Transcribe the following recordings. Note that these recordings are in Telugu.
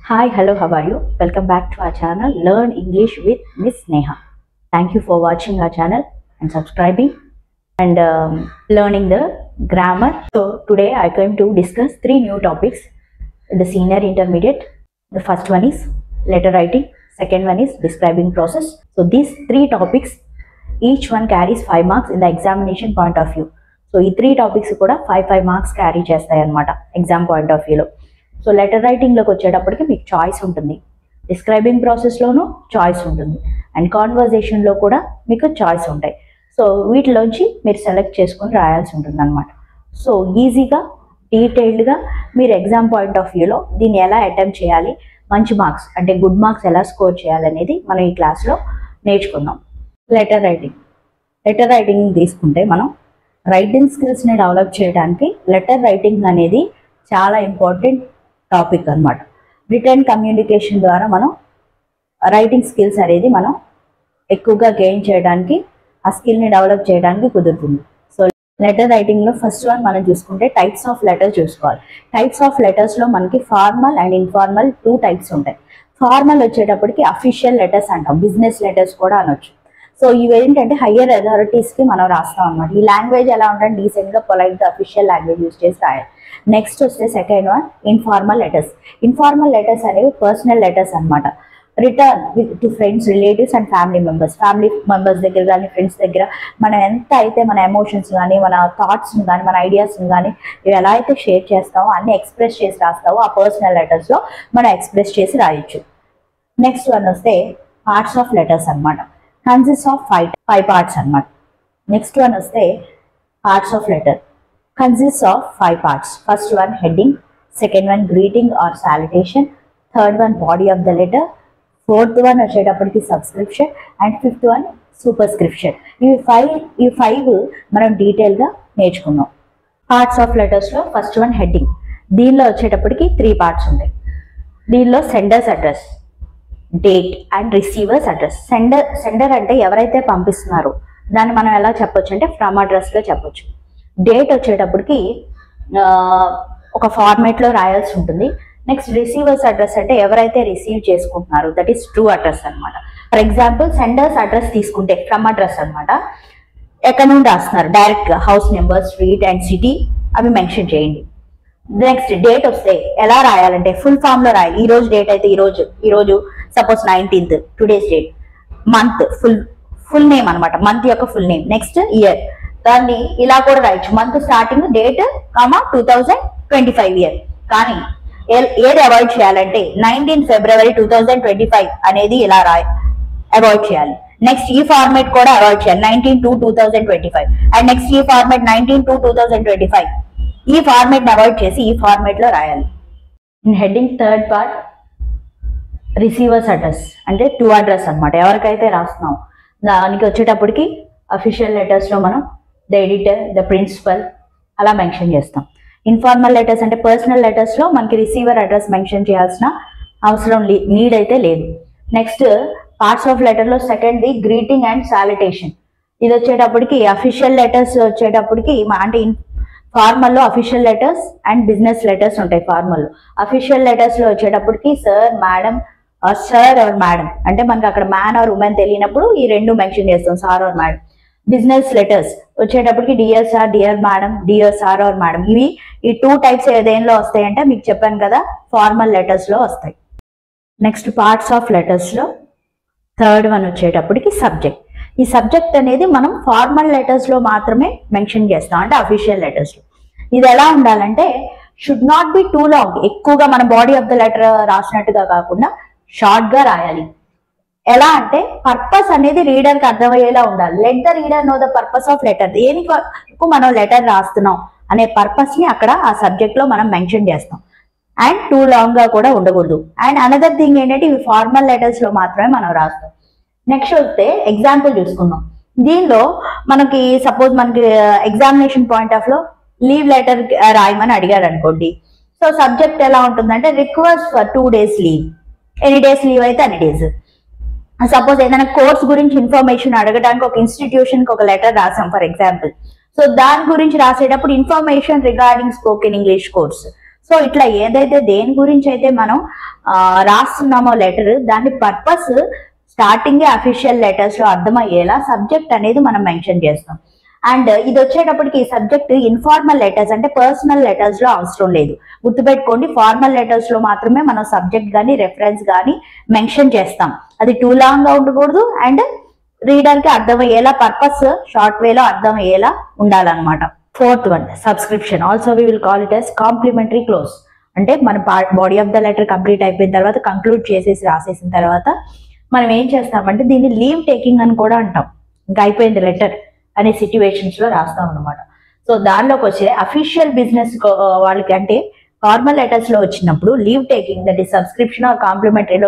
Hi, hello, how are you? Welcome back to our channel Learn English with Miss Neha. Thank you for watching our channel and subscribing and learning the grammar. So today I came to discuss three new topics in the senior intermediate. The first one is letter writing, second one is describing process. So these three topics, each one carries 5 marks in the examination point of view. So ఈ త్రీ టాపిక్స్ కూడా 5 మార్క్స్ క్యారీ చేస్తాయి అన్నమాట ఎగ్జామ్ పాయింట్ ఆఫ్ వ్యూలో. సో లెటర్ రైటింగ్లోకి వచ్చేటప్పటికి మీకు చాయిస్ ఉంటుంది, డిస్క్రైబింగ్ ప్రాసెస్లోనూ చాయిస్ ఉంటుంది, అండ్ కాన్వర్జేషన్లో కూడా మీకు చాయిస్ ఉంటాయి. సో వీటిలోంచి మీరు సెలెక్ట్ చేసుకొని రాయాల్సి ఉంటుంది అనమాట. సో ఈజీగా డీటెయిల్డ్గా మీరు ఎగ్జామ్ పాయింట్ ఆఫ్ వ్యూలో దీన్ని ఎలా అటెంప్ట్ చేయాలి, మంచి మార్క్స్ అంటే గుడ్ మార్క్స్ ఎలా స్కోర్ చేయాలనేది మనం ఈ క్లాస్లో నేర్చుకుందాం. లెటర్ రైటింగ్ తీసుకుంటే మనం రైటింగ్ స్కిల్స్ని డెవలప్ చేయడానికి లెటర్ రైటింగ్ అనేది చాలా ఇంపార్టెంట్ టాపిక్ అన్నమాట. రిటర్న్ కమ్యూనికేషన్ ద్వారా మనం రైటింగ్ స్కిల్స్ అనేది మనం ఎక్కువగా గెయిన్ చేయడానికి, ఆ స్కిల్ని డెవలప్ చేయడానికి కుదురుతుంది. సో లెటర్ రైటింగ్లో ఫస్ట్ వన్ మనం చూసుకుంటే టైప్స్ ఆఫ్ లెటర్స్ చూసుకోవాలి. టైప్స్ ఆఫ్ లెటర్స్లో మనకి ఫార్మల్ అండ్ ఇన్ఫార్మల్ 2 టైప్స్ ఉంటాయి. ఫార్మల్ వచ్చేటప్పటికి అఫీషియల్ లెటర్స్ అంటాం, బిజినెస్ లెటర్స్ కూడా అనొచ్చు. సో ఇవి ఏంటంటే హయ్యర్ అథారిటీస్కి మనం రాస్తాం అనమాట. ఈ లాంగ్వేజ్ ఎలా ఉంటుంది, డీసెంట్గా పొలైట్గా అఫీషియల్ లాంగ్వేజ్ యూజ్ చేసి రాయాలి. నెక్స్ట్ వస్తే second one informal letters. Informal letters అనేవి పర్సనల్ లెటర్స్ అనమాట. Return to friends, relatives and family members దగ్గర కానీ ఫ్రెండ్స్ దగ్గర మనం ఎంత అయితే మన ఎమోషన్స్ కానీ మన థాట్స్ని కానీ మన ఐడియాస్ని కానీ ఇవి ఎలా అయితే షేర్ చేస్తామో అన్ని ఎక్స్ప్రెస్ చేసి రాస్తామో ఆ పర్సనల్ లెటర్స్లో మనం ఎక్స్ప్రెస్ చేసి రాయొచ్చు. నెక్స్ట్ వన్ వస్తే పార్ట్స్ ఆఫ్ లెటర్స్ అనమాట. కన్సిస్ట్ ఆఫ్ 5 పార్ట్స్ అనమాట. నెక్స్ట్ వన్ వస్తే parts of letter consists of 5 parts. First one heading, second one greeting or salutation, third one body of the letter, fourth one వచ్చేటప్పటికి subscription and fifth one superscription. ఈ ఫైవ్ మనం డీటెయిల్గా నేర్చుకున్నాం. పార్ట్స్ ఆఫ్ లెటర్స్లో ఫస్ట్ వన్ హెడ్డింగ్. దీనిలో వచ్చేటప్పటికి 3 పార్ట్స్ ఉంటాయి. దీనిలో sender's address, date and receiver's address. Sender అంటే ఎవరైతే పంపిస్తున్నారో దాన్ని మనం ఎలా చెప్పొచ్చు అంటే ఫ్రమ్ అడ్రస్లో చెప్పొచ్చు. డేట్ వచ్చేటప్పటికి ఒక ఫార్మేట్లో రాయాల్సి ఉంటుంది. నెక్స్ట్ రిసీవర్స్ అడ్రస్ అంటే ఎవరైతే రిసీవ్ చేసుకుంటున్నారో దట్ ఈస్ ట్రూ అడ్రస్ అనమాట. ఫర్ ఎగ్జాంపుల్ సెండర్స్ అడ్రస్ తీసుకుంటే ఫ్రమ్ అడ్రస్ అనమాట. ఎక్కడ నుండి రాస్తున్నారు, డైరెక్ట్గా house number, street and city అవి మెన్షన్ చేయండి. నెక్స్ట్ డేట్ వస్తే ఎలా రాయాలంటే ఫుల్ ఫామ్లో రాయాలి. ఈ రోజు డేట్ అయితే ఈరోజు suppose 19th today's date. Month full name అనమాట, మంత్ యొక్క ఫుల్ నేమ్. నెక్స్ట్ ఇయర్, దాన్ని ఇలా కూడా రాయొచ్చు, మంత్ స్టార్టింగ్ డేట్ 2025 ఇయర్. కానీ ఏది అవాయిడ్ చేయాలంటే 19 ఫిబ్రవరి 2025 అనేది ఇలా అవాయిడ్ చేయాలి. నెక్స్ట్ ఈ ఫార్మేట్ కూడా అవాయిడ్ చేయాలి, 19/2/2025. అండ్ నెక్స్ట్ ఈ ఫార్మేట్ 19/2/2025. ఈ ఫార్మేట్ అవాయిడ్ చేసి ఈ ఫార్మేట్ లో రాయాలి. Heading third part receivers address అంటే టు అడ్రస్ అనమాట. ఎవరికైతే రాస్తున్నాం దానికి వచ్చేటప్పటికి అఫీషియల్ లెటర్స్ లో మనం ద ఎడిటర్, ద ప్రిన్సిపల్ అలా మెన్షన్ చేస్తాం. ఇన్ఫార్మల్ లెటర్స్ అంటే పర్సనల్ లెటర్స్ లో మనకి రిసీవర్ అడ్రస్ మెన్షన్ చేయాల్సిన అవసరం నీడ్ అయితే లేదు. నెక్స్ట్ పార్ట్స్ ఆఫ్ లెటర్ లో second the greeting and salutation. ఇది వచ్చేటప్పటికి అఫీషియల్ లెటర్స్ వచ్చేటప్పటికి అంటే ఫార్మల్లో official letters and business letters ఉంటాయి. ఫార్మల్లో అఫీషియల్ లెటర్స్ లో వచ్చేటప్పటికి sir, madam, sir or madam అంటే మనకి అక్కడ మ్యాన్ ఆర్ ఉమెన్ తెలియనప్పుడు ఈ రెండు మెన్షన్ చేస్తాం, sir or madam. Business letters వచ్చేటప్పటికి dear sir, dear madam, dear sir or madam. ఈ 2 టైప్స్ ఏదేంలో వస్తాయంటే మీకు చెప్పాను కదా ఫార్మల్ లెటర్స్ లో వస్తాయి. నెక్స్ట్ పార్ట్స్ ఆఫ్ లెటర్స్ లో థర్డ్ వన్ వచ్చేటప్పటికి సబ్జెక్ట్. ఈ సబ్జెక్ట్ అనేది మనం ఫార్మల్ లెటర్స్ లో మాత్రమే మెన్షన్ చేస్తాం, అంటే అఫీషియల్ లెటర్స్ లో. ఇది ఎలా ఉండాలంటే should not be two long. ఎక్కువగా మన బాడీ ఆఫ్ ద లెటర్ రాసినట్టుగా కాకుండా షార్ట్ గా రాయాలి. ఎలా అంటే పర్పస్ అనేది రీడర్ కి అర్థమయ్యేలా ఉండాలి. Let the reader know the purpose of letter. దేనికి మనం లెటర్ రాస్తున్నాం అనే పర్పస్ ని అక్కడ ఆ సబ్జెక్ట్ లో మనం మెన్షన్ చేస్తాం. అండ్ టూ లాంగ్ గా కూడా ఉండకూడదు. అండ్ అనదర్ థింగ్ ఏంటంటే ఇవి ఫార్మల్ లెటర్స్ లో మాత్రమే మనం రాస్తాం. నెక్స్ట్ వస్తే ఎగ్జాంపుల్ చూసుకుందాం. దీనిలో మనకి సపోజ్ మనకి ఎగ్జామినేషన్ పాయింట్ ఆఫ్ లో లీవ్ లెటర్ రాయమని అడిగారు అనుకోండి. సో సబ్జెక్ట్ ఎలా ఉంటుందంటే రిక్వెస్ట్ ఫర్ 2 days లీవ్. ఎన్ని డేస్ లీవ్ అయితే అన్ని డేస్. సపోజ్ ఏదైనా కోర్స్ గురించి ఇన్ఫర్మేషన్ అడగడానికి ఒక ఇన్స్టిట్యూషన్ కి ఒక లెటర్ రాసాం ఫర్ ఎగ్జాంపుల్. సో దాని గురించి రాసేటప్పుడు information regarding spoken English course. So ఇట్లా ఏదైతే దేని గురించి అయితే మనం రాస్తున్నామో లెటర్, దాని పర్పస్ స్టార్టింగ్ అఫీషియల్ లెటర్స్ లో అర్థమయ్యేలా సబ్జెక్ట్ అనేది మనం మెన్షన్ చేస్తాం. అండ్ ఇది వచ్చేటప్పటికి ఈ సబ్జెక్ట్ ఇన్ఫార్మల్ లెటర్స్ అంటే పర్సనల్ లెటర్స్ లో అవసరం లేదు. గుర్తుపెట్టుకోండి, ఫార్మల్ లెటర్స్ లో మాత్రమే మనం సబ్జెక్ట్ గానీ రెఫరెన్స్ గానీ మెన్షన్ చేస్తాం. అది టూ లాంగ్ గా ఉండకూడదు అండ్ రీడర్ కి అర్థమయ్యేలా, పర్పస్ షార్ట్ వేలో అర్థమయ్యేలా ఉండాలన్నమాట. Fourth one, subscription. Also we will call it as complimentary close. అంటే మన body of the letter complete అయిపోయిన తర్వాత, కంక్లూడ్ చేసేసి రాసేసిన తర్వాత మనం ఏం చేస్తామంటే దీన్ని లీవ్ టేకింగ్ అని కూడా అంటాం. ఇంకా అయిపోయింది లెటర్ అనే సిచ్యువేషన్స్ లో రాస్తాం అనమాట. సో దానిలోకి వచ్చే అఫీషియల్ బిజినెస్ వాళ్ళకి అంటే ఫార్మల్ లెటర్స్ లో వచ్చినప్పుడు leave taking, that is subscription or complimentary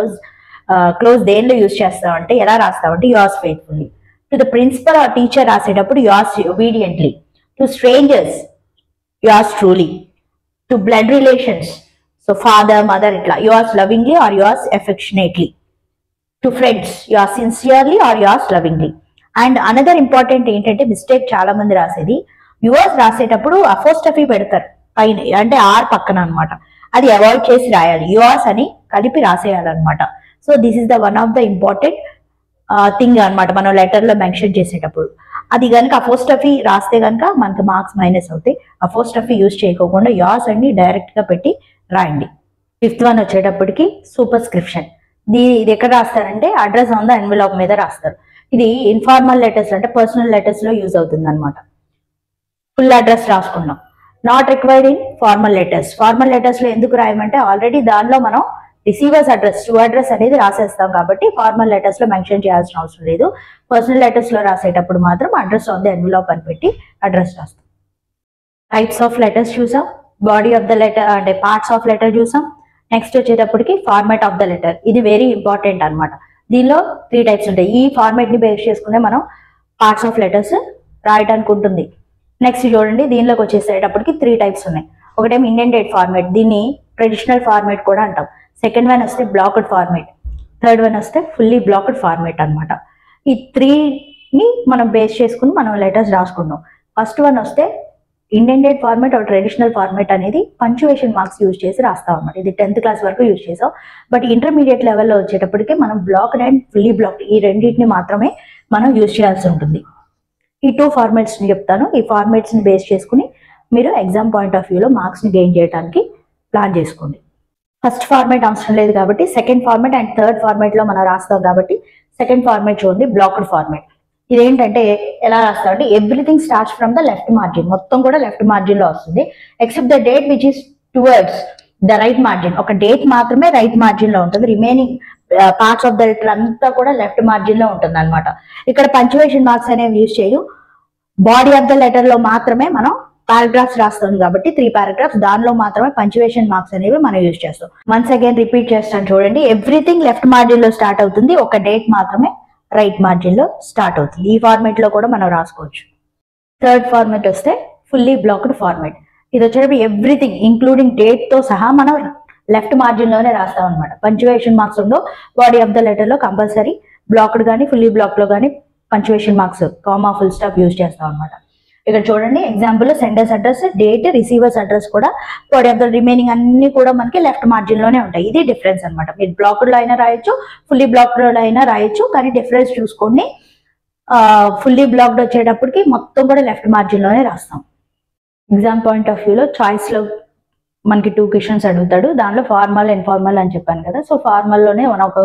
close దేనిలో యూజ్ చేస్తామంటే ఎలా రాస్తామంటే yours faithfully. To the principal or teacher రాసేటప్పుడు yours obediently. To strangers yours truly. To blood relations, so father mother ఇట్లా yours lovingly or yours affectionately. To friends yours sincerely or yours lovingly. And another important ఏంటంటే మిస్టేక్ చాలా మంది రాసేది, యువర్స్ రాసేటప్పుడు అపోస్ట్రఫీ పెడతారు పైన, అంటే ఆర్ పక్కన అనమాట. అది అవాయిడ్ చేసి రాయాలి, యువర్స్ అని కలిపి రాసేయాలన్నమాట. So this is the one of the important thing అనమాట మనం లెటర్ లో మెన్షన్ చేసేటప్పుడు. అది కనుక అపోస్ట్రఫీ రాస్తే కనుక మనకి మార్క్స్ మైనస్ అవుతాయి. అపోస్ట్రఫీ యూజ్ చేయకోకుండా యువర్స్ అన్ని డైరెక్ట్ గా పెట్టి రాయండి. ఫిఫ్త్ వన్ వచ్చేటప్పటికి సూపర్స్క్రిప్షన్. ఇది ఎక్కడ రాస్తారంటే అడ్రస్ ఆన్ ద ఎన్వెలాప్ మీద రాస్తారు. ఇది ఇన్ఫార్మల్ లెటర్స్ అంటే పర్సనల్ లెటర్స్ లో యూజ్ అవుతుంది అనమాట. ఫుల్ అడ్రస్ రాసుకున్నాం. Not required in formal letters. Formal letters లో ఎందుకు రాయమంటే ఆల్రెడీ దానిలో మనం రిసీవర్స్ అడ్రస్, టు అడ్రస్ అనేది రాసేస్తాం కాబట్టి ఫార్మల్ లెటర్స్ లో మెన్షన్ చేయాల్సిన అవసరం లేదు. పర్సనల్ లెటర్స్ లో రాసేటప్పుడు మాత్రం అడ్రస్ ఆన్ ద ఎన్వెలాప్ అని పెట్టి అడ్రస్ రాస్తాం. టైప్స్ ఆఫ్ లెటర్స్ చూసాం, బాడీ ఆఫ్ ద లెటర్ అంటే పార్ట్స్ ఆఫ్ లెటర్ చూసాం. నెక్స్ట్ వచ్చేటప్పటికి ఫార్మాట్ ఆఫ్ ద లెటర్. ఇది వెరీ ఇంపార్టెంట్ అనమాట. దీనిలో 3 టైప్స్ ఉంటాయి. ఈ ఫార్మాట్ ని బేస్ చేసుకునే మనం పార్ట్స్ ఆఫ్ లెటర్స్ రాయడానికి ఉంటుంది. నెక్స్ట్ చూడండి, దీనిలోకి వచ్చేసేటప్పటికి 3 టైప్స్ ఉన్నాయి. ఒకటేమో ఇండెంటెడ్ ఫార్మాట్, దీన్ని ట్రెడిషనల్ ఫార్మాట్ కూడా అంటాం. సెకండ్ వన్ వస్తే బ్లాక్డ్ ఫార్మాట్, థర్డ్ వన్ వస్తే ఫుల్లీ బ్లాక్డ్ ఫార్మాట్ అనమాట. ఈ 3ని మనం బేస్ చేసుకుని మనం లెటర్స్ రాసుకున్నాం. ఫస్ట్ వన్ వస్తే indented format or traditional format అనేది పంక్చువేషన్ మార్క్స్ యూజ్ చేసి రాస్తాం అన్నమాట. ఇది 10th క్లాస్ వరకు యూజ్ చేసాం. బట్ ఇంటర్మీడియట్ లెవెల్లో వచ్చేటప్పటికి మనం బ్లాక్డ్ అండ్ ఫుల్లీ బ్లాక్డ్ ఈ రెండింటిని మాత్రమే మనం యూజ్ చేయాల్సి ఉంటుంది. ఈ 2 ఫార్మాట్స్ ని చెప్తాను. ఈ ఫార్మాట్స్ ని బేస్ చేసుకుని మీరు ఎగ్జామ్ పాయింట్ ఆఫ్ వ్యూలో మార్క్స్ ని గెయిన్ చేయడానికి ప్లాన్ చేసుకోండి. ఫస్ట్ ఫార్మాట్ అవసరం లేదు కాబట్టి second format and third format లో మనం రాస్తాం కాబట్టి సెకండ్ ఫార్మాట్ చూడండి, బ్లాక్డ్ ఫార్మాట్. ఇదేంటంటే ఎలా రాస్తామంటే everything starts from the left margin, మొత్తం కూడా లెఫ్ట్ మార్జిన్ లో వస్తుంది. Except the date which is towards the right margin. ఒక డేట్ మాత్రమే రైట్ మార్జిన్ లో ఉంటుంది. Remaining parts of the letter అంతా కూడా లెఫ్ట్ మార్జిన్ లో ఉంటుంది అనమాట. ఇక్కడ పంక్చువేషన్ మార్క్స్ అనేవి యూజ్ చేయు. బాడీ ఆఫ్ ద లెటర్ లో మాత్రమే మనం పారాగ్రాఫ్స్ రాస్తాం కాబట్టి 3 పారాగ్రాఫ్స్, దానిలో మాత్రమే పంక్చువేషన్ మార్క్స్ అనేవి మనం యూజ్ చేస్తాం. వన్స్ అగైన్ రిపీట్ చేస్తాను చూడండి, ఎవ్రీథింగ్ లెఫ్ట్ మార్జిన్ లో స్టార్ట్ అవుతుంది, ఒక డేట్ మాత్రమే రైట్ మార్జిన్ లో స్టార్ట్ అవుతుంది. ఈ ఫార్మాట్ లో కూడా మనం రాసుకోవచ్చు. థర్డ్ ఫార్మాట్ వస్తే ఫుల్లీ బ్లాక్డ్ ఫార్మాట్. ఇది వచ్చేటప్పుడు ఎవ్రీథింగ్ ఇంక్లూడింగ్ డేట్ తో సహా మనం లెఫ్ట్ మార్జిన్ లోనే రాస్తాం అనమాట. పంక్చువేషన్ మార్క్స్ ఉండవు. బాడీ ఆఫ్ ద లెటర్ లో కంపల్సరీ బ్లాక్డ్ కానీ ఫుల్లీ బ్లాక్ లో కానీ punctuation marks, comma, full stop use చేస్తాం అనమాట. ఇక్కడ చూడండి example, sender's address, date, receivers address కూడా బాడీ ఆఫ్ ద రిమైనింగ్ అన్ని కూడా మనకి లెఫ్ట్ మార్జిన్ లోనే ఉంటాయి. ఇది డిఫరెన్స్ అనమాట. మీరు బ్లాక్డ్ లో అయినా రాయొచ్చు, ఫుల్లీ బ్లాక్డ్ లో అయినా రాయొచ్చు, కానీ డిఫరెన్స్ చూసుకోండి. ఫుల్లీ బ్లాక్డ్ వచ్చేటప్పటికి మొత్తం కూడా లెఫ్ట్ మార్జిన్ లోనే రాస్తాం. ఎగ్జామ్ పాయింట్ ఆఫ్ వ్యూలో చాయిస్ లో మనకి 2 క్వశ్చన్స్ అడుగుతాడు. దానిలో ఫార్మల్, ఇన్ఫార్మల్ అని చెప్పాను కదా. సో ఫార్మల్ లోనే మనం ఒక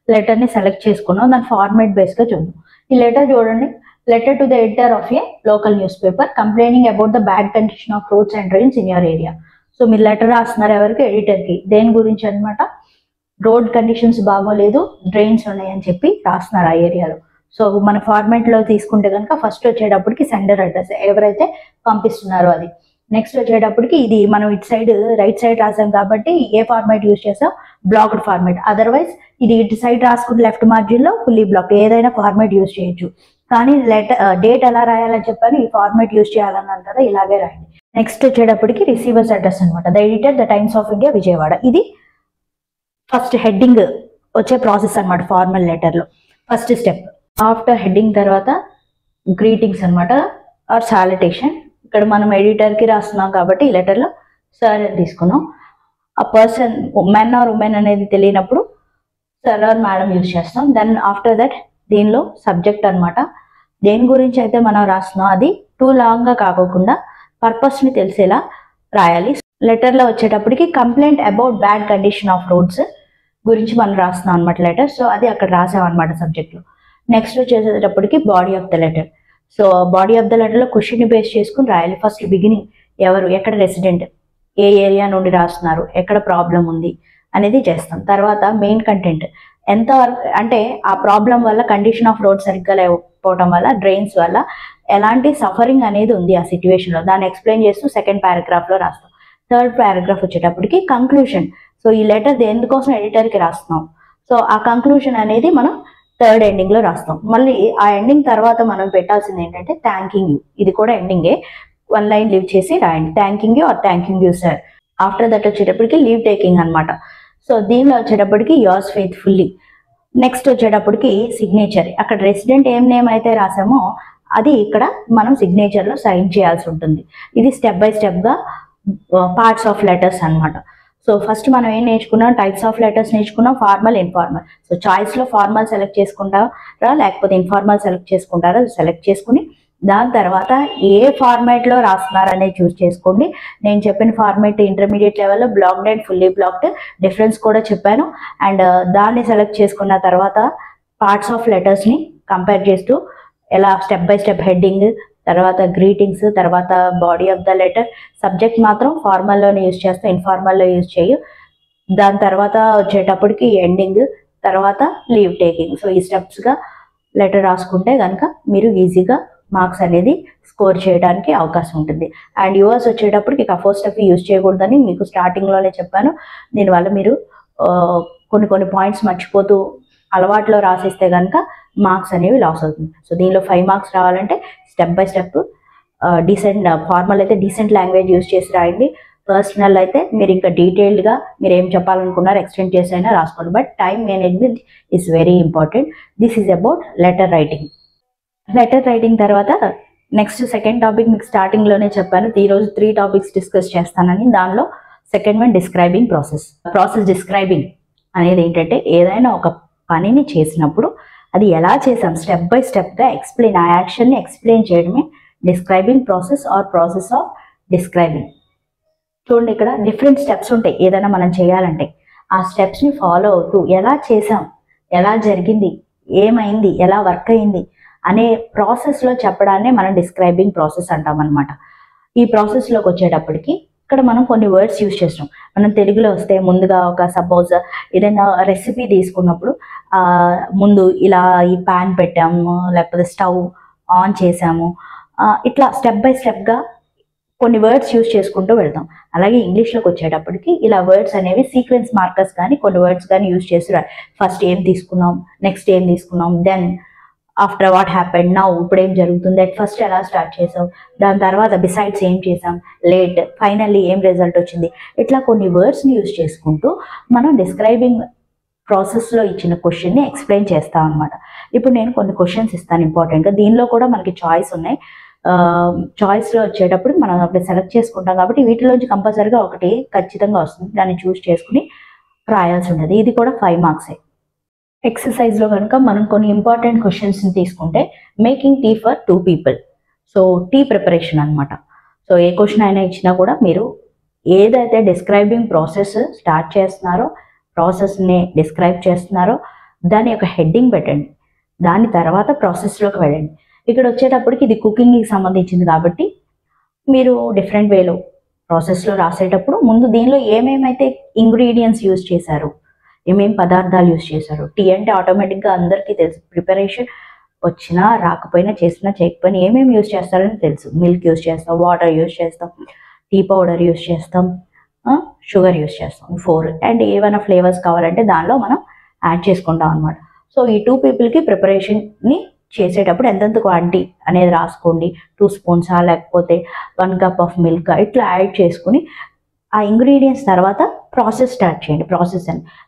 లెటర్ ని సెలెక్ట్ చేసుకున్నాం. దాని ఫార్మాట్ బేస్ గా చూద్దాం. ఈ లెటర్ చూడండి, letter to the editor of A local news paper complaining about the bad condition of roads and drains in your area. So మీరు లెటర్ రాస్తున్నారు ఎవరికి? ఎడిటర్ కి. దేని గురించి అనమాట? రోడ్ కండిషన్స్ బాగోలేదు, డ్రైన్స్ ఉన్నాయని చెప్పి రాస్తున్నారు ఆ ఏరియాలో. సో మన ఫార్మాట్ లో తీసుకుంటే కనుక ఫస్ట్ వచ్చేటప్పటికి సెండర్ అడ్రస్, ఎవరైతే పంపిస్తున్నారో అది. నెక్స్ట్ వచ్చేటప్పటికి ఇది మనం ఇటు సైడ్ రైట్ సైడ్ రాసాం కాబట్టి ఏ ఫార్మాట్ యూజ్ చేసాం? Blocked format. అదర్వైజ్ ఇది ఇటు సైడ్ రాసుకుంటే లెఫ్ట్ మార్జిన్ లో ఫుల్లీ బ్లాక్, ఏదైనా ఫార్మాట్ యూజ్ చేయొచ్చు. కానీ డేట్ ఎలా రాయాలని చెప్పని ఈ ఫార్మాట్ యూజ్ చేయాలన్నాను కదా, ఇలాగే రాయండి. నెక్స్ట్ వచ్చేటప్పటికి రిసీవర్స్ అడ్రస్ అనమాట. The editor, the times of India, Vijayawada. ఇది ఫస్ట్ హెడ్డింగ్ వచ్చే ప్రాసెస్ అనమాట ఫార్మల్ లెటర్ లో. ఫస్ట్ స్టెప్ ఆఫ్టర్ హెడ్డింగ్ తర్వాత గ్రీటింగ్స్ అనమాట ఆర్ సాలిటేషన్. ఇక్కడ మనం ఎడిటర్ కి రాస్తున్నాం కాబట్టి ఈ లెటర్ లో సార్ అని తీసుకున్నాం. ఆ పర్సన్ మెన్ ఆర్ ఉమెన్ అనేది తెలియనప్పుడు సర్ ఆర్ మేడం యూజ్ చేస్తాం. దెన్ ఆఫ్టర్ దట్ దీనిలో సబ్జెక్ట్ అనమాట. దేని గురించి అయితే మనం రాస్తున్నాం అది టూ లాంగ్గా కాకుండా పర్పస్ని తెలిసేలా రాయాలి. లెటర్లో వచ్చేటప్పటికి complaint about bad condition of roads గురించి మనం రాస్తున్నాం అనమాట లెటర్. సో అది అక్కడ రాసాం అనమాట సబ్జెక్ట్లో. నెక్స్ట్ వచ్చేటప్పటికి body of the letter. So body of the లెటర్లో క్వశ్చన్ని బేస్ చేసుకుని రాయాలి. ఫస్ట్ బిగినింగ్, ఎవరు, ఎక్కడ రెసిడెంట్, ఏ ఏరియా నుండి రాస్తున్నారు, ఎక్కడ ప్రాబ్లం ఉంది అనేది చేస్తాం. తర్వాత మెయిన్ కంటెంట్, ఎంతవరకు అంటే ఆ ప్రాబ్లం వల్ల కండిషన్ ఆఫ్ రోడ్ సరిగ్గా లేకపోవడం వల్ల, డ్రైన్స్ వల్ల ఎలాంటి సఫరింగ్ అనేది ఉంది ఆ సిచ్యువేషన్లో, దాన్ని ఎక్స్ప్లెయిన్ చేస్తూ సెకండ్ పారాగ్రాఫ్లో రాస్తాం. థర్డ్ పారాగ్రాఫ్ వచ్చేటప్పటికి కంక్లూషన్. సో ఈ లెటర్ దేనికోసం ఎడిటర్కి రాస్తున్నాం, సో ఆ కంక్లూషన్ అనేది మనం థర్డ్ ఎండింగ్లో రాస్తాం. మళ్ళీ ఆ ఎండింగ్ తర్వాత మనం పెట్టాల్సింది ఏంటంటే థ్యాంకింగ్ యూ. ఇది కూడా ఎండింగే, 1 లైన్ లీవ్ చేసి రాయండి, thanking you or thanking you sir. After that వచ్చేటప్పటికి లీవ్ టేకింగ్ అనమాట. సో దీనిలో వచ్చేటప్పటికి యోర్స్ ఫెయిత్ఫుల్లీ. నెక్స్ట్ వచ్చేటప్పటికి సిగ్నేచర్. అక్కడ రెసిడెంట్ ఏం నేమ్ అయితే రాసామో అది ఇక్కడ మనం సిగ్నేచర్లో సైన్ చేయాల్సి ఉంటుంది. ఇది స్టెప్ బై స్టెప్గా పార్ట్స్ ఆఫ్ లెటర్స్ అనమాట. సో ఫస్ట్ మనం ఏం నేర్చుకున్నాం, టైప్స్ ఆఫ్ లెటర్స్ నేర్చుకున్నాం, ఫార్మల్, ఇన్ఫార్మల్. సో చాయిస్లో ఫార్మల్ సెలెక్ట్ చేసుకుంటారా లేకపోతే ఇన్ఫార్మల్ సెలెక్ట్ చేసుకుంటారా సెలెక్ట్ చేసుకుని దాని తర్వాత ఏ ఫార్మాట్లో రాస్తున్నారనేది చూస్ చేసుకోండి. నేను చెప్పిన ఫార్మాట్ ఇంటర్మీడియట్ లెవెల్లో blocked and fully blocked difference కూడా చెప్పాను. అండ్ దాన్ని సెలెక్ట్ చేసుకున్న తర్వాత పార్ట్స్ ఆఫ్ లెటర్స్ని కంపేర్ చేస్తూ ఎలా స్టెప్ బై స్టెప్ హెడ్డింగ్, తర్వాత గ్రీటింగ్స్, తర్వాత body of the letter. Subject మాత్రం ఫార్మల్లోనే యూజ్ చేస్తాం, ఇన్ఫార్మల్లో యూజ్ చేయు. దాని తర్వాత వచ్చేటప్పటికి ఎండింగ్, తర్వాత లీవ్ టేకింగ్. సో ఈ స్టెప్స్గా లెటర్ రాసుకుంటే కనుక మీరు ఈజీగా మార్క్స్ అనేది స్కోర్ చేయడానికి అవకాశం ఉంటుంది. అండ్ యూవర్స్ వచ్చేటప్పటికి అపోస్ట్రఫీ యూజ్ చేయకూడదని మీకు స్టార్టింగ్లోనే చెప్పాను. దీనివల్ల మీరు కొన్ని పాయింట్స్ మర్చిపోతూ అలవాట్లో రాసిస్తే కనుక మార్క్స్ అనేవి లాస్ అవుతుంది. సో దీనిలో 5 మార్క్స్ రావాలంటే step by step decent, formal అయితే డీసెంట్ లాంగ్వేజ్ యూజ్ చేసి రాయండి. పర్సనల్ అయితే మీరు ఇంకా డీటెయిల్డ్గా మీరు ఏం చెప్పాలనుకున్నారు ఎక్స్టెండ్ చేసి అయినా రాసుకోండి. But time management is very important. This is about letter writing. Letter writing తర్వాత నెక్స్ట్ సెకండ్ టాపిక్ మీకు స్టార్టింగ్లోనే చెప్పాను, ఈరోజు 3 టాపిక్స్ డిస్కస్ చేస్తానని. దానిలో second one describing process. Describing అనేది ఏంటంటే ఏదైనా ఒక పనిని చేసినప్పుడు అది ఎలా చేసాం స్టెప్ బై స్టెప్గా ఎక్స్ప్లెయిన్, ఆ యాక్షన్ని ఎక్స్ప్లెయిన్ చేయడమే describing process or process of describing. చూడండి, ఇక్కడ డిఫరెంట్ స్టెప్స్ ఉంటాయి ఏదైనా మనం చేయాలంటే. ఆ స్టెప్స్ని ఫాలో అవుతూ ఎలా చేసాం, ఎలా జరిగింది, ఏమైంది, ఎలా వర్క్ అయింది అనే ప్రాసెస్లో చెప్పడాన్నే మనం డిస్క్రైబింగ్ ప్రాసెస్ అంటాం అనమాట. ఈ ప్రాసెస్లోకి వచ్చేటప్పటికి ఇక్కడ మనం కొన్ని వర్డ్స్ యూజ్ చేస్తాం. మనం తెలుగులో వస్తే ముందుగా ఒక సపోజ్ ఏదైనా రెసిపీ తీసుకున్నప్పుడు ముందు ఇలా ఈ ప్యాన్ పెట్టాము, లేకపోతే స్టవ్ ఆన్ చేసాము, ఇట్లా స్టెప్ బై స్టెప్గా కొన్ని వర్డ్స్ యూజ్ చేసుకుంటూ వెళ్తాం. అలాగే ఇంగ్లీష్లోకి వచ్చేటప్పటికి ఇలా వర్డ్స్ అనేవి సీక్వెన్స్ మార్కర్స్ కానీ కొన్ని వర్డ్స్ కానీ యూజ్ చేసి ఫస్ట్ ఏం తీసుకున్నాం, నెక్స్ట్ ఏం తీసుకున్నాం, then after what happened, now ఇప్పుడు ఏం జరుగుతుంది, అట్ ఫస్ట్ ఎలా స్టార్ట్ చేసాం, దాని తర్వాత బిసైడ్స్ ఏం చేసాం, లేట్, ఫైనల్లీ ఏం రిజల్ట్ వచ్చింది. ఇట్లా కొన్ని వర్డ్స్ని యూజ్ చేసుకుంటూ మనం డిస్క్రైబింగ్ ప్రాసెస్లో ఇచ్చిన క్వశ్చన్ని ఎక్స్ప్లెయిన్ చేస్తాం అనమాట. ఇప్పుడు నేను కొన్ని క్వశ్చన్స్ ఇస్తాను ఇంపార్టెంట్గా. దీనిలో కూడా మనకి చాయిస్ ఉన్నాయి. చాయిస్లో వచ్చేటప్పుడు మనం అప్పుడు సెలెక్ట్ చేసుకుంటాం కాబట్టి వీటిలోంచి కంపల్సరీగా ఒకటి ఖచ్చితంగా వస్తుంది, దాన్ని చూస్ చేసుకుని రాయాల్సి ఉంటుంది. ఇది కూడా 5 మార్క్సే. ఎక్సర్సైజ్లో కనుక మనం కొన్ని ఇంపార్టెంట్ క్వశ్చన్స్ని తీసుకుంటే making tea for 2 people. So tea preparation అనమాట. సో ఏ క్వశ్చన్ అయినా ఇచ్చినా కూడా మీరు ఏదైతే డిస్క్రైబింగ్ ప్రాసెస్ స్టార్ట్ చేస్తున్నారో, ప్రాసెస్ని డిస్క్రైబ్ చేస్తున్నారో దాని యొక్క హెడ్డింగ్ పెట్టండి, దాని తర్వాత ప్రాసెస్లోకి వెళ్ళండి. ఇక్కడ వచ్చేటప్పటికి ఇది కుకింగ్కి సంబంధించింది కాబట్టి మీరు డిఫరెంట్ వేలో ప్రాసెస్లో రాసేటప్పుడు ముందు దీనిలో ఏమేమైతే ఇంగ్రీడియంట్స్ యూజ్ చేశారు, ఏమేమి పదార్థాలు యూజ్ చేశారు. టీ అంటే ఆటోమేటిక్గా అందరికీ తెలుసు, ప్రిపరేషన్ వచ్చినా రాకపోయినా చేసినా చేయకపోయినా ఏమేమి యూజ్ చేస్తారని తెలుసు. మిల్క్ యూజ్ చేస్తాం, వాటర్ యూజ్ చేస్తాం, టీ పౌడర్ యూజ్ చేస్తాం, షుగర్ యూజ్ చేస్తాం, 4. అండ్ ఏమైనా ఫ్లేవర్స్ కావాలంటే దానిలో మనం యాడ్ చేసుకుంటాం అనమాట. సో ఈ 2 peopleకి ప్రిపరేషన్ని చేసేటప్పుడు ఎంతెంత క్వాంటిటీ అనేది రాసుకోండి. 2 spoons లేకపోతే 1 cup ఆఫ్ మిల్క్ ఇట్లా యాడ్ చేసుకుని ఆ ఇంగ్రీడియంట్స్ తర్వాత ప్రాసెస్ స్టార్ట్ చేయండి.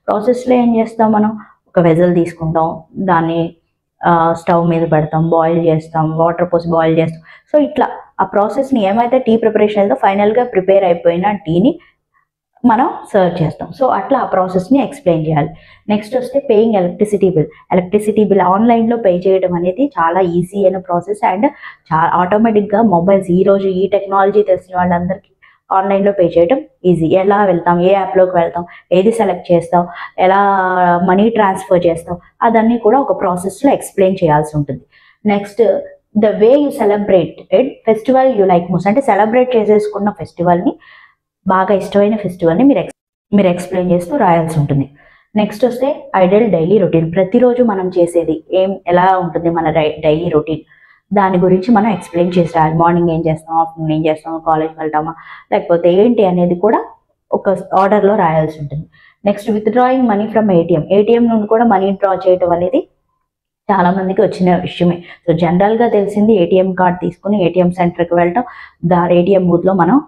ప్రాసెస్లో ఏం చేస్తాం, మనం ఒక వెజల్ తీసుకుంటాం, దాన్ని స్టవ్ మీద పెడతాం, బాయిల్ చేస్తాం, వాటర్ పోసి బాయిల్ చేస్తాం. సో ఇట్లా ఆ ప్రాసెస్ని ఏమైతే టీ ప్రిపరేషన్ అయితే ఫైనల్గా ప్రిపేర్ అయిపోయిన టీని మనం సర్చ్ చేస్తాం. సో అట్లా ఆ ప్రాసెస్ని ఎక్స్ప్లెయిన్ చేయాలి. నెక్స్ట్ వస్తే పేయింగ్ ఎలక్ట్రిసిటీ బిల్ ఆన్లైన్లో పే చేయడం అనేది చాలా ఈజీ అయిన ప్రాసెస్ అండ్ చాలా ఆటోమేటిక్గా మొబైల్స్ ఈరోజు ఈ టెక్నాలజీ తెలిసిన వాళ్ళందరికీ ఆన్లైన్లో పే చేయడం ఈజీ. ఎలా వెళ్తాం, ఏ యాప్లోకి వెళ్తాం, ఏది సెలెక్ట్ చేస్తాం, ఎలా మనీ ట్రాన్స్ఫర్ చేస్తాం, అదన్నీ కూడా ఒక ప్రాసెస్లో ఎక్స్ప్లెయిన్ చేయాల్సి ఉంటుంది. Next the way you celebrate festival you like most, అంటే సెలబ్రేట్ చేసేసుకున్న ఫెస్టివల్ని, బాగా ఇష్టమైన ఫెస్టివల్ని మీరు ఎక్స్ప్లెయిన్ చేస్తూ రాయాల్సి ఉంటుంది. నెక్స్ట్ వస్తే ఐడియల్ డైలీ రొటీన్, ప్రతిరోజు మనం చేసేది ఎలా ఉంటుంది మన డైలీ రొటీన్, దాని గురించి మనం ఎక్స్ప్లెయిన్ చేసి రాయాలి. మార్నింగ్ ఏం చేస్తాం, ఆఫ్టర్నూన్ ఏం చేస్తాం, కాలేజ్కి వెళ్తామా లేకపోతే ఏంటి అనేది కూడా ఒక ఆర్డర్లో రాయాల్సి ఉంటుంది. Next withdrawing money from ATM నుండి కూడా మనీ డ్రా చేయడం అనేది చాలా మందికి వచ్చిన విషయమే. సో జనరల్గా తెలిసింది ఏటీఎం కార్డ్ తీసుకుని ఏటీఎం సెంటర్కి వెళ్ళటం, ఏటీఎం బూత్లో మనం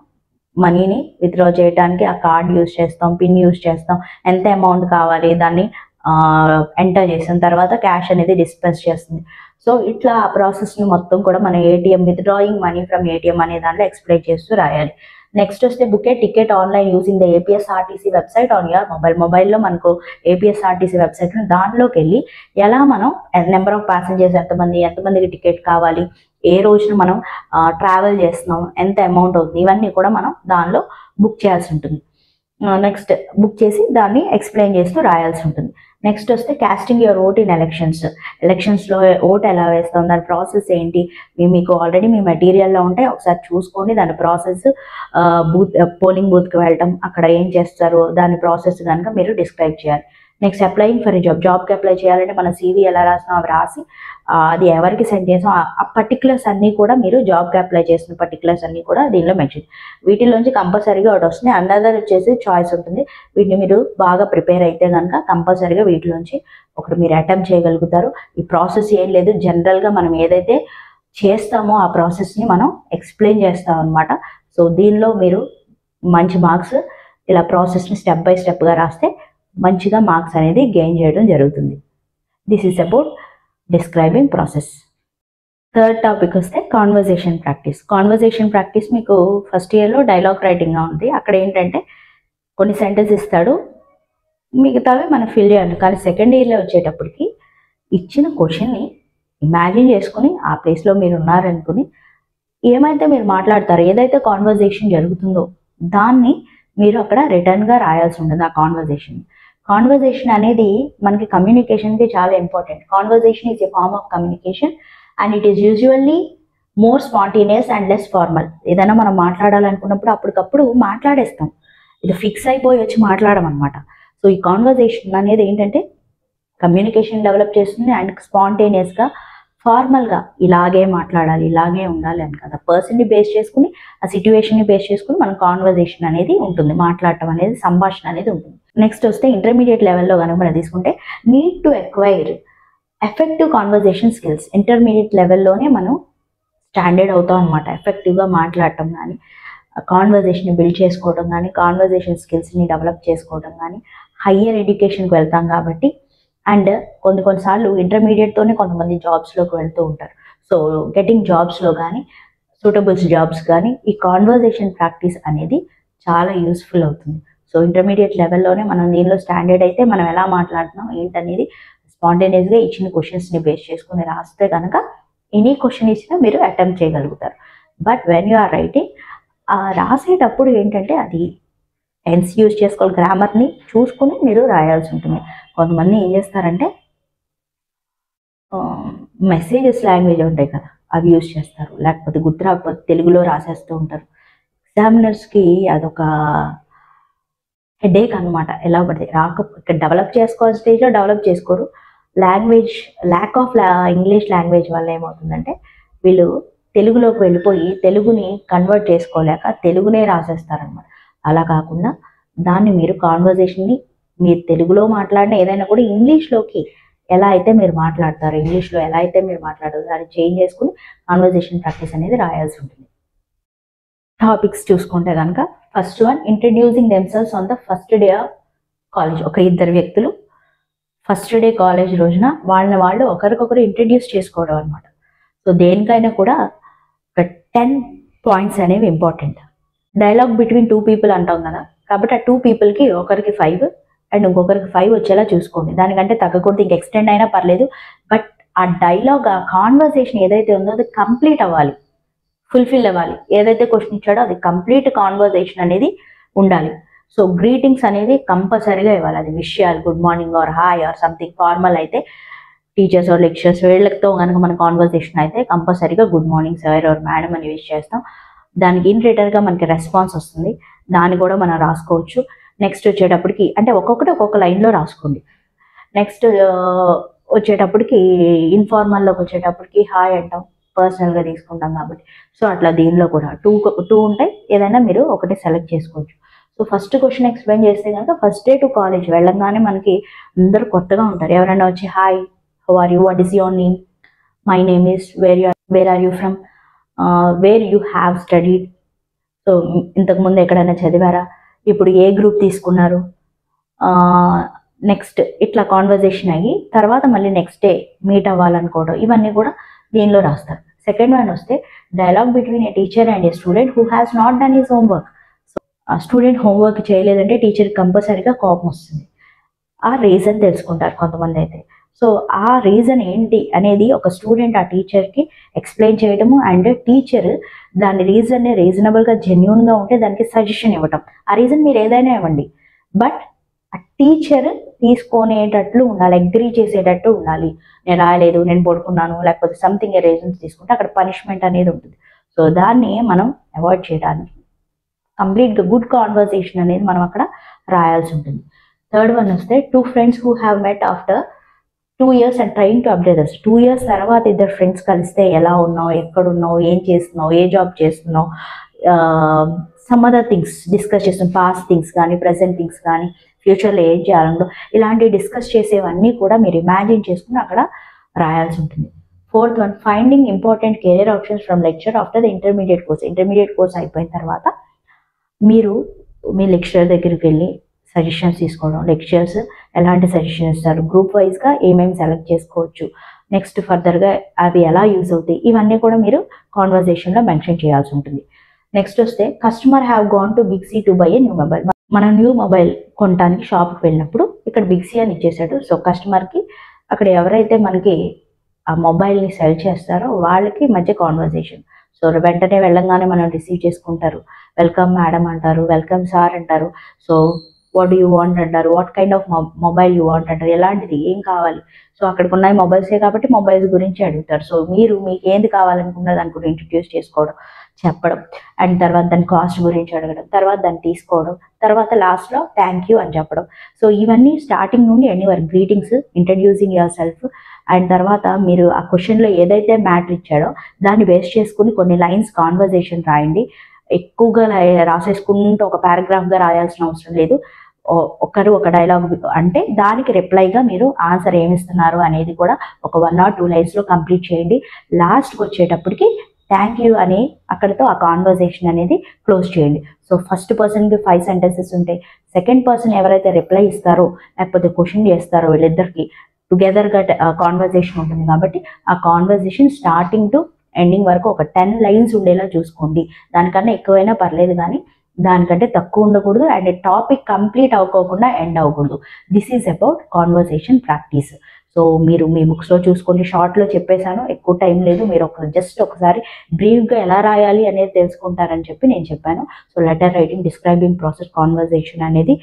మనీని విత్డ్రా చేయడానికి ఆ కార్డ్ యూజ్ చేస్తాం, పిన్ యూజ్ చేస్తాం, ఎంత అమౌంట్ కావాలి దాన్ని ఎంటర్ చేసిన తర్వాత క్యాష్ అనేది డిస్పెన్స్ చేస్తుంది. సో ఇట్లా ఆ ప్రాసెస్ని మొత్తం కూడా మన విత్డ్రాయింగ్ మనీ ఫ్రమ్ ఏటీఎం అనే దాంట్లో ఎక్స్ప్లెయిన్ చేస్తూ రాయాలి. నెక్స్ట్ వస్తే book A ticket online using the APSRTC website on your మొబైల్లో మనకు ఏపీఎస్ఆర్టీసీ వెబ్సైట్ దాంట్లోకి వెళ్ళి ఎలా మనం నెంబర్ ఆఫ్ ప్యాసింజర్స్ ఎంతమందికి టికెట్ కావాలి, ఏ రోజున మనం ట్రావెల్ చేస్తున్నాం, ఎంత అమౌంట్ అవుతుంది, ఇవన్నీ కూడా మనం దానిలో బుక్ చేయాల్సి ఉంటుంది. నెక్స్ట్ బుక్ చేసి దాన్ని ఎక్స్ప్లెయిన్ చేస్తూ రాయాల్సి ఉంటుంది. నెక్స్ట్ వస్తే కాస్టింగ్ యువర్ ఓట్ ఇన్ ఎలక్షన్స్లో ఓట్ ఎలా వేస్తాం, దాని ప్రాసెస్ ఏంటి, మీకు ఆల్రెడీ మీ మెటీరియల్లో ఉంటే ఒకసారి చూసుకోండి. దాని ప్రాసెస్ పోలింగ్ బూత్కి వెళ్ళటం, అక్కడ ఏం చేస్తారో దాని ప్రాసెస్ కనుక మీరు డిస్క్రైబ్ చేయాలి. నెక్స్ట్ అప్లయింగ్ ఫర్ జాబ్కి అప్లై చేయాలంటే మన CV ఎలా రాసినాం అవి రాసి అది ఎవరికి సెండ్ చేసాం ఆ పర్టికులర్స్ అన్నీ కూడా మీరు జాబ్కి అప్లై చేసిన పర్టికులర్స్ అన్నీ కూడా దీనిలో మెన్షన్. వీటిలోంచి కంపల్సరీగా ఒకటి వస్తుంది, అందర్ వచ్చేసి చాయిస్ ఉంటుంది. వీటిని మీరు బాగా ప్రిపేర్ అయితే కనుక కంపల్సరీగా వీటిలోంచి ఒకటి మీరు అటెంప్ట్ చేయగలుగుతారు. ఈ ప్రాసెస్ ఏం లేదు, జనరల్గా మనం ఏదైతే చేస్తామో ఆ ప్రాసెస్ని మనం ఎక్స్ప్లెయిన్ చేస్తాం అనమాట. సో దీనిలో మీరు మంచి మార్క్స్ ఇలా ప్రాసెస్ని స్టెప్ బై స్టెప్గా రాస్తే మంచిగా మార్క్స్ అనేది గెయిన్ చేయడం జరుగుతుంది. This is about describing process. Third topic వస్తే కాన్వర్జేషన్ ప్రాక్టీస్ మీకు ఫస్ట్ ఇయర్లో డైలాగ్ రైటింగ్గా ఉంది. అక్కడ ఏంటంటే కొన్ని సెంటెన్స్ ఇస్తాడు, మిగతావి మనం ఫిల్ చేయాలి. కానీ సెకండ్ ఇయర్లో వచ్చేటప్పటికి ఇచ్చిన క్వశ్చన్ని ఇమాజిన్ చేసుకుని ఆ ప్లేస్లో మీరు ఉన్నారనుకుని ఏమైతే మీరు మాట్లాడతారో, ఏదైతే కాన్వర్జేషన్ జరుగుతుందో దాన్ని మీరు అక్కడ రిటర్న్గా రాయాల్సి ఉంటుంది. ఆ కాన్వర్జేషన్ అనేది మనకి కమ్యూనికేషన్కి చాలా important. Conversation is a form of communication and it is usually more spontaneous and less formal. ఏదైనా మనం మాట్లాడాలనుకున్నప్పుడు అప్పటికప్పుడు మాట్లాడేస్తాం, ఇది ఫిక్స్ అయిపోయి వచ్చి మాట్లాడమన్నమాట. సో ఈ కాన్వర్జేషన్ అనేది ఏంటంటే కమ్యూనికేషన్ డెవలప్ చేస్తుంది అండ్ స్పాంటేనియస్గా ఫార్మల్గా ఇలాగే మాట్లాడాలి, ఇలాగే ఉండాలి అని కదా, పర్సన్ని బేస్ చేసుకుని ఆ సిట్యువేషన్ని బేస్ చేసుకుని మన కాన్వర్జేషన్ అనేది ఉంటుంది, మాట్లాడటం అనేది సంభాషణ అనేది ఉంటుంది. నెక్స్ట్ వస్తే ఇంటర్మీడియట్ లెవెల్లో కనుక మనం తీసుకుంటే need to acquire effective conversation skills. Intermediate లెవెల్లోనే మనం స్టాండర్డ్ అవుతాం అనమాట. ఎఫెక్టివ్గా మాట్లాడటం కానీ, కాన్వర్జేషన్ బిల్డ్ చేసుకోవడం కానీ, కాన్వర్జేషన్ స్కిల్స్ని డెవలప్ చేసుకోవడం కానీ, హయ్యర్ ఎడ్యుకేషన్కి వెళ్తాం కాబట్టి. అండ్ కొన్నిసార్లు ఇంటర్మీడియట్తోనే కొంతమంది జాబ్స్లోకి వెళ్తూ ఉంటారు. సో గెటింగ్ జాబ్స్లో కానీ, సూటబుల్స్ జాబ్స్ కానీ ఈ కాన్వర్జేషన్ ప్రాక్టీస్ అనేది చాలా యూస్ఫుల్ అవుతుంది. సో ఇంటర్మీడియట్ లెవెల్లోనే మనం దీనిలో స్టాండర్డ్ అయితే మనం ఎలా మాట్లాడుతున్నాం ఏంటనేది స్పాంటేనియస్గా ఇచ్చిన క్వశ్చన్స్ని బేస్ చేసుకుని రాస్తే కనుక ఎనీ క్వశ్చన్ ఇచ్చినా మీరు అటెంప్ట్ చేయగలుగుతారు. But when you are writing రాసేటప్పుడు ఏంటంటే అది టెన్స్ యూజ్ చేసుకోవాలి, గ్రామర్ని చూసుకుని మీరు రాయాల్సి ఉంటుంది. కొంతమంది ఏం చేస్తారంటే మెసేజెస్ లాంగ్వేజ్ ఉంటాయి కదా అవి యూజ్ చేస్తారు, లేకపోతే గుర్తు రాకపోతే తెలుగులో రాసేస్తూ ఉంటారు. ఎగ్జామినర్స్కి అదొక హెడేక్ అనమాట. ఎలా పడితే ఇక్కడ డెవలప్ చేసుకోవాల్సిన స్టేజ్లో డెవలప్ చేసుకోరు. ల్యాక్ ఆఫ్ ఇంగ్లీష్ లాంగ్వేజ్ వల్ల ఏమవుతుందంటే వీళ్ళు తెలుగులోకి వెళ్ళిపోయి తెలుగుని కన్వర్ట్ చేసుకోలేక తెలుగునే రాసేస్తారనమాట. అలా కాకుండా దాన్ని మీరు కాన్వర్జేషన్ని మీరు తెలుగులో మాట్లాడిన ఏదైనా కూడా ఇంగ్లీష్లోకి ఎలా అయితే మీరు మాట్లాడతారో, ఇంగ్లీష్లో ఎలా అయితే మీరు మాట్లాడారో దాన్ని చేంజ్ చేసుకుని కాన్వర్జేషన్ ప్రాక్టీస్ అనేది రాయాల్సి ఉంటుంది. టాపిక్స్ చూసుకుంటే కనుక first one introducing themselves on the first day of college. ఒక ఇద్దరు వ్యక్తులు ఫస్ట్ డే కాలేజ్ రోజున వాళ్ళు ఒకరికొకరు ఇంట్రడ్యూస్ చేసుకోవడం అనమాట. సో దేనికైనా కూడా ఒక 10 పాయింట్స్ అనేవి ఇంపార్టెంట్. డైలాగ్ బిట్వీన్ 2 people అంటాం కదా, కాబట్టి ఆ 2 పీపుల్కి ఒకరికి 5 అండ్ ఇంకొకరికి 5 వచ్చేలా చూసుకోండి. దానికంటే తగ్గకూడదు, ఇంక ఎక్స్టెండ్ అయినా పర్లేదు. బట్ ఆ డైలాగ్, ఆ కాన్వర్సేషన్ ఏదైతే ఉందో అది కంప్లీట్ అవ్వాలి, ఫుల్ఫిల్ అవ్వాలి. ఏదైతే క్వశ్చన్ ఇచ్చాడో అది కంప్లీట్ కాన్వర్సేషన్ అనేది ఉండాలి. సో గ్రీటింగ్స్ అనేది కంపల్సరీగా ఇవ్వాలి. అది విషయాలు, good morning or hi or something formal అయితే, టీచర్స్ ఆర్ లెక్చర్స్ వీళ్ళతో కనుక మన కాన్వర్సేషన్ అయితే కంపల్సరీగా good morning sir or madam అని విష్ చేస్తాం. దానికి ఇన్ రిటర్న్గా మనకి రెస్పాన్స్ వస్తుంది, దాన్ని కూడా మనం రాసుకోవచ్చు. నెక్స్ట్ వచ్చేటప్పటికి అంటే ఒక్కొక్కటి ఒక్కొక్క లైన్లో రాసుకోండి. నెక్స్ట్ వచ్చేటప్పటికి ఇన్ఫార్మల్లోకి వచ్చేటప్పటికి హాయ్ అంటాం, పర్సనల్గా తీసుకుంటాం కాబట్టి. సో అట్లా దీనిలో కూడా టూ ఉంటాయి, ఏదైనా మీరు ఒకటి సెలెక్ట్ చేసుకోవచ్చు. సో ఫస్ట్ క్వశ్చన్ ఎక్స్ప్లెయిన్ చేస్తే కనుక, ఫస్ట్ డే టు కాలేజ్ వెళ్ళంగానే మనకి అందరూ కొత్తగా ఉంటారు. ఎవరైనా వచ్చి hi, how are you, what is your name, my name is, where are you from, where you have studied, so ఇంతకుముందు ఎక్కడైనా చదివారా, ఇప్పుడు ఏ గ్రూప్ తీసుకున్నారు, నెక్స్ట్ ఇట్లా కాన్వర్జేషన్ అయ్యి తర్వాత మళ్ళీ నెక్స్ట్ డే మీట్ అవ్వాలనుకోవడం, ఇవన్నీ కూడా దీనిలో రాస్తారు. సెకండ్ వన్ వస్తే dialogue between A teacher and A student who has not done his homework. So ఆ స్టూడెంట్ హోంవర్క్ చేయలేదంటే టీచర్ కంపల్సరీగా కోపం వస్తుంది. ఆ రీజన్ తెలుసుకుంటారు కొంతమంది అయితే. సో ఆ రీజన్ ఏంటి అనేది ఒక స్టూడెంట్ ఆ టీచర్కి ఎక్స్ప్లెయిన్ చేయడము, అండ్ టీచర్ దాని రీజన్ని రీజనబుల్గా జెన్యూన్గా ఉంటే దానికి సజెషన్ ఇవ్వటం. ఆ రీజన్ మీరు ఏదైనా ఇవ్వండి, బట్ ఆ టీచర్ తీసుకునేటట్లు ఉండాలి, అగ్రీ చేసేటట్టు ఉండాలి. నేను రాయలేదు, నేను పడుకున్నాను, లేకపోతే సంథింగ్ రీజన్స్ తీసుకుంటే అక్కడ పనిష్మెంట్ అనేది ఉంటుంది. సో దాన్ని మనం అవాయిడ్ చేయడానికి కంప్లీట్గా గుడ్ కాన్వర్సేషన్ అనేది మనం అక్కడ రాయాల్సి ఉంటుంది. థర్డ్ వన్ వస్తే 2 friends who have met after 2 years and trying to update us. 2 years తర్వాత ఇద్దరు ఫ్రెండ్స్ కలిస్తే ఎలా ఉన్నావు, ఎక్కడున్నావు, ఏం చేస్తున్నావు, ఏ జాబ్ చేస్తున్నావు, సమ్ అదర్ థింగ్స్ డిస్కస్ చేస్తున్నాం. పాస్ట్ థింగ్స్ కానీ, ప్రజెంట్ థింగ్స్ కానీ, ఫ్యూచర్లో ఏం చేయాలనో ఇలాంటివి డిస్కస్ చేసేవన్నీ కూడా మీరు ఇమాజిన్ చేసుకుని అక్కడ రాయాల్సి ఉంటుంది. Fourth one, finding important career options from lecture after the intermediate course. Intermediate course అయిపోయిన తర్వాత మీరు మీ లెక్చరర్ దగ్గరికి వెళ్ళి సజెషన్స్ తీసుకోవడం, లెక్చర్స్ ఎలాంటి సజెషన్ ఇస్తారు, గ్రూప్ వైజ్గా ఏమేమి సెలెక్ట్ చేసుకోవచ్చు, నెక్స్ట్ ఫర్దర్గా అవి ఎలా యూజ్ అవుతాయి, ఇవన్నీ కూడా మీరు కాన్వర్జేషన్లో మెన్షన్ చేయాల్సి ఉంటుంది. నెక్స్ట్ వస్తే customer have gone to Big C to buy a new mobile. మనం న్యూ మొబైల్ కొనడానికి షాప్కి వెళ్ళినప్పుడు ఇక్కడ బిగ్ సి అని ఇచ్చేసాడు. సో కస్టమర్కి అక్కడ ఎవరైతే మనకి ఆ మొబైల్ని సెల్ చేస్తారో వాళ్ళకి మధ్య కాన్వర్జేషన్. సో వెంటనే వెళ్ళంగానే మనం రిసీవ్ చేసుకుంటారు, వెల్కమ్ మేడం అంటారు, వెల్కమ్ సార్ అంటారు. So what do you want అంటారు, what kind of mobile you want అంటారు, ఎలాంటిది, ఏం కావాలి. సో అక్కడికి ఉన్నాయి మొబైల్సే కాబట్టి మొబైల్స్ గురించి అడుగుతారు. సో మీరు మీకు ఏంది కావాలనుకున్న దాని గురించి ఇంట్రడ్యూస్ చేసుకోవడం, చెప్పడం, అండ్ తర్వాత దాని కాస్ట్ గురించి అడగడం, తర్వాత దాన్ని తీసుకోవడం, తర్వాత లాస్ట్లో థ్యాంక్ యూ అని చెప్పడం. సో ఇవన్నీ స్టార్టింగ్ నుండి ఎండింగ్ వరకు greetings, introducing your self, and తర్వాత మీరు ఆ క్వశ్చన్లో ఏదైతే మ్యాటర్ ఇచ్చాడో దాన్ని బేస్ చేసుకుని కొన్ని లైన్స్ కాన్వర్జేషన్ రాయండి. ఎక్కువగా రాసేసుకుంటూ ఒక పారాగ్రాఫ్గా రాయాల్సిన అవసరం లేదు. ఒకరు ఒక డైలాగ్ అంటే దానికి రిప్లైగా మీరు ఆన్సర్ ఏమిస్తున్నారు అనేది కూడా ఒక 1 or 2 లైన్స్లో కంప్లీట్ చేయండి. లాస్ట్కి వచ్చేటప్పటికి థ్యాంక్ యూ అని అక్కడితో ఆ కాన్వర్జేషన్ అనేది క్లోజ్ చేయండి. సో ఫస్ట్ పర్సన్కి 5 sentences ఉంటాయి, సెకండ్ పర్సన్ ఎవరైతే రిప్లై ఇస్తారో లేకపోతే క్వశ్చన్ చేస్తారో వీళ్ళిద్దరికి టుగెదర్గా కాన్వర్జేషన్ ఉంటుంది. కాబట్టి ఆ కాన్వర్జేషన్ స్టార్టింగ్ టు ఎండింగ్ వరకు ఒక 10 lines ఉండేలా చూసుకోండి. దానికన్నా ఎక్కువైనా పర్లేదు కానీ దానికంటే తక్కువ ఉండకూడదు, అండ్ టాపిక్ కంప్లీట్ అవ్వకోకుండా ఎండ్ అవ్వకూడదు. This is about conversation practice. So మీరు మీ బుక్స్లో చూసుకోండి, షార్ట్లో చెప్పేశాను, ఎక్కువ టైం లేదు. మీరు జస్ట్ ఒకసారి బ్రీఫ్గా ఎలా రాయాలి అనేది తెలుసుకుంటారని చెప్పి నేను చెప్పాను. So letter writing, describing process, conversation అనేది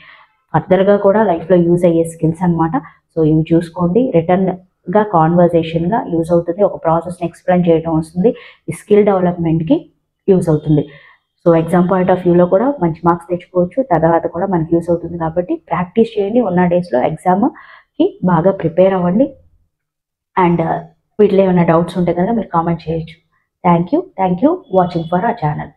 ఫర్దర్గా కూడా లైఫ్లో యూజ్ అయ్యే స్కిల్స్ అనమాట. సో ఇవి చూసుకోండి. రిటర్న్గా కాన్వర్సేషన్గా యూజ్ అవుతుంది, ఒక ప్రాసెస్ని ఎక్స్ప్లెయిన్ చేయడం వస్తుంది, ఈ స్కిల్ డెవలప్మెంట్కి యూజ్ అవుతుంది. సో ఎగ్జామ్ పాయింట్ ఆఫ్ వ్యూలో కూడా మంచి మార్క్స్ తెచ్చుకోవచ్చు, తర్వాత కూడా మనకి యూజ్ అవుతుంది. కాబట్టి ప్రాక్టీస్ చేయండి. ఉన్న డేస్లో ఎగ్జామ్కి బాగా ప్రిపేర్ అవ్వండి. అండ్ వీటిలో ఏమైనా డౌట్స్ ఉంటే కనుక మీరు కామెంట్ చేయొచ్చు. Thank you watching for our channel.